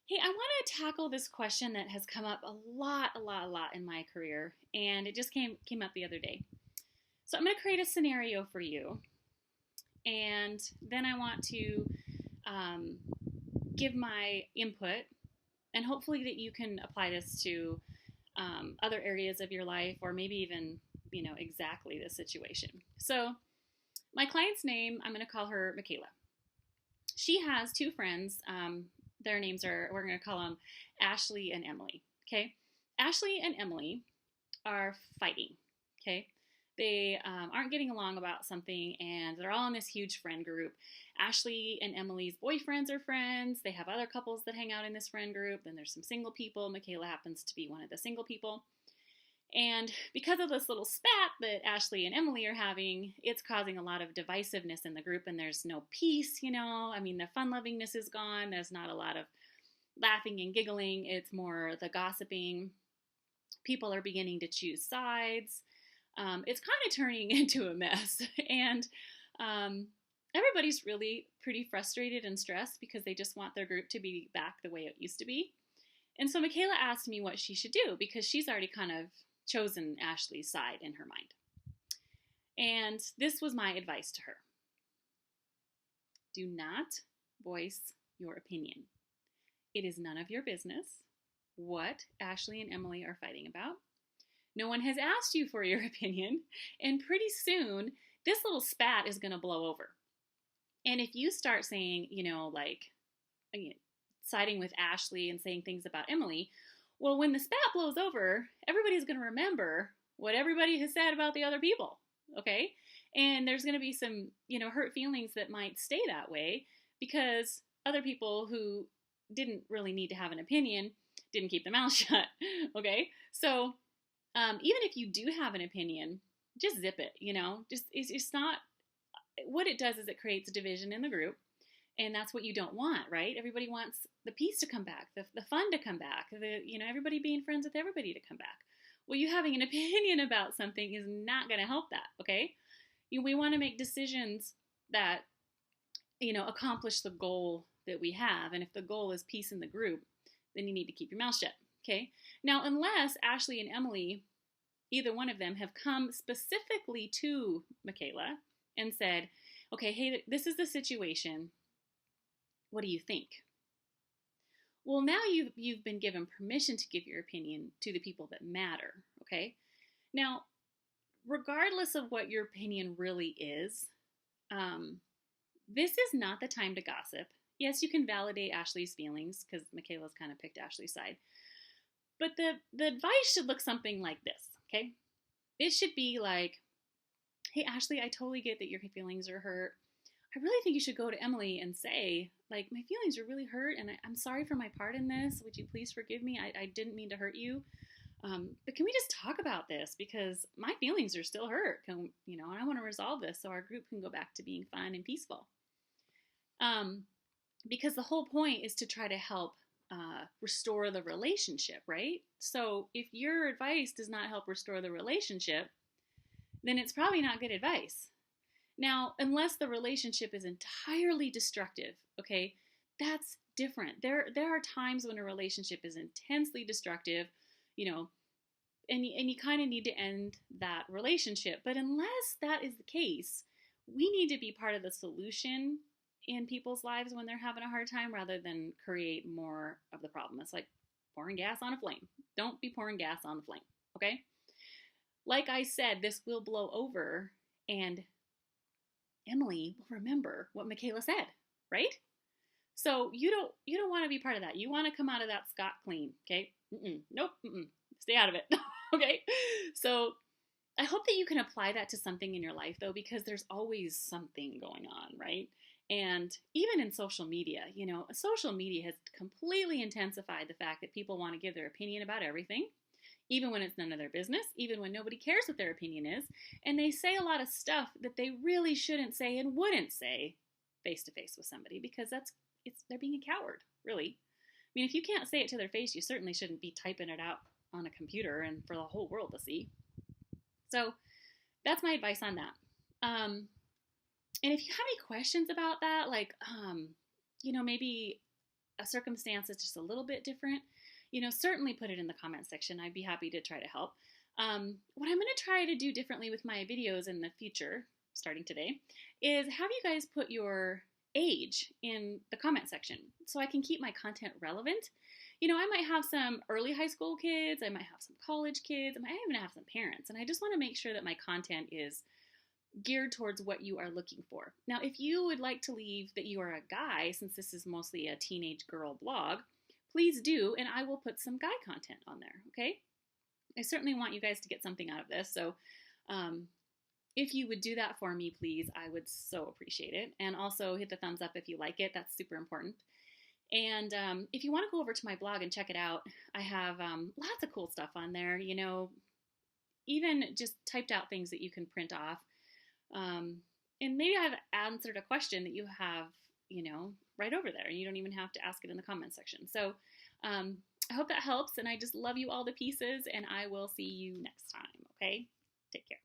Hey, I want to tackle this question that has come up a lot in my career, and it just came up the other day. So I'm going to create a scenario for you, and then I want to um, give my input, and hopefully that you can apply this to other areas of your life, or maybe even exactly the situation. So my client's name, I'm going to call her Michaela. She has two friends. Their names are, we're going to call them Ashley and Emily. Okay. Ashley and Emily are fighting. Okay. They aren't getting along about something, and they're all in this huge friend group. Ashley and Emily's boyfriends are friends. They have other couples that hang out in this friend group. Then there's some single people. Michaela happens to be one of the single people. And because of this little spat that Ashley and Emily are having, it's causing a lot of divisiveness in the group, and there's no peace, I mean, the fun lovingness is gone. There's not a lot of laughing and giggling. It's more the gossiping. People are beginning to choose sides. It's kind of turning into a mess. And everybody's really pretty frustrated and stressed because they just want their group to be back the way it used to be. And so Michaela asked me what she should do because she's already kind of chosen Ashley's side in her mind. And this was my advice to her. Do not voice your opinion. It is none of your business what Ashley and Emily are fighting about. No one has asked you for your opinion, and pretty soon this little spat is going to blow over. And if you start saying, siding with Ashley and saying things about Emily, well, when the spat blows over, everybody's going to remember what everybody has said about the other people, okay? And there's going to be some, hurt feelings that might stay that way because other people who didn't really need to have an opinion didn't keep their mouth shut, okay? So even if you do have an opinion, just zip it, it's not, what it does is it creates a division in the group. And that's what you don't want, right? Everybody wants the peace to come back, the fun to come back, everybody being friends with everybody to come back. Well, you having an opinion about something is not going to help that, okay? We want to make decisions that, accomplish the goal that we have. And if the goal is peace in the group, then you need to keep your mouth shut, okay? Now, unless Ashley and Emily, either one of them, have come specifically to Michaela and said, okay, hey, this is the situation. What do you think? Well, now you've been given permission to give your opinion to the people that matter, okay? Now, regardless of what your opinion really is, this is not the time to gossip. Yes, you can validate Ashley's feelings because Michaela's kind of picked Ashley's side. But the advice should look something like this, okay? It should be like, hey, Ashley, I totally get that your feelings are hurt. I really think you should go to Emily and say, my feelings are really hurt, and I'm sorry for my part in this. Would you please forgive me? I didn't mean to hurt you. But can we just talk about this? Because my feelings are still hurt, and I want to resolve this so our group can go back to being fun and peaceful. Because the whole point is to try to help restore the relationship, right? So if your advice does not help restore the relationship, then it's probably not good advice. Now, unless the relationship is entirely destructive, okay, that's different. There are times when a relationship is intensely destructive, and you kind of need to end that relationship. But unless that is the case, we need to be part of the solution in people's lives when they're having a hard time rather than create more of the problem. It's like pouring gas on a flame. Don't be pouring gas on the flame, okay? Like I said, this will blow over, and Emily will remember what Michaela said, right? So you don't want to be part of that. You want to come out of that scot clean, okay? Nope. Stay out of it, okay? So I hope that you can apply that to something in your life, though, because there's always something going on, right? And even in social media, social media has completely intensified the fact that people want to give their opinion about everything, even when it's none of their business, even when nobody cares what their opinion is. And they say a lot of stuff that they really shouldn't say and wouldn't say face to face with somebody because they're being a coward, really. I mean, if you can't say it to their face, you certainly shouldn't be typing it out on a computer and for the whole world to see. So that's my advice on that. And if you have any questions about that, maybe a circumstance that's just a little bit different, certainly put it in the comment section. I'd be happy to try to help. What I'm going to try to do differently with my videos in the future, starting today, is have you guys put your age in the comment section so I can keep my content relevant. I might have some early high school kids, I might have some college kids, I might even have some parents, and I just want to make sure that my content is geared towards what you are looking for. Now, if you would like to leave that you are a guy, since this is mostly a teenage girl blog, please do, and I will put some guy content on there, okay? I certainly want you guys to get something out of this, so if you would do that for me, please, I would so appreciate it. And also hit the thumbs up if you like it. That's super important. And if you want to go over to my blog and check it out, I have lots of cool stuff on there, even just typed out things that you can print off. And maybe I've answered a question that you have, right over there. And you don't even have to ask it in the comment section. So I hope that helps. And I just love you all to pieces. And I will see you next time. Okay? Take care.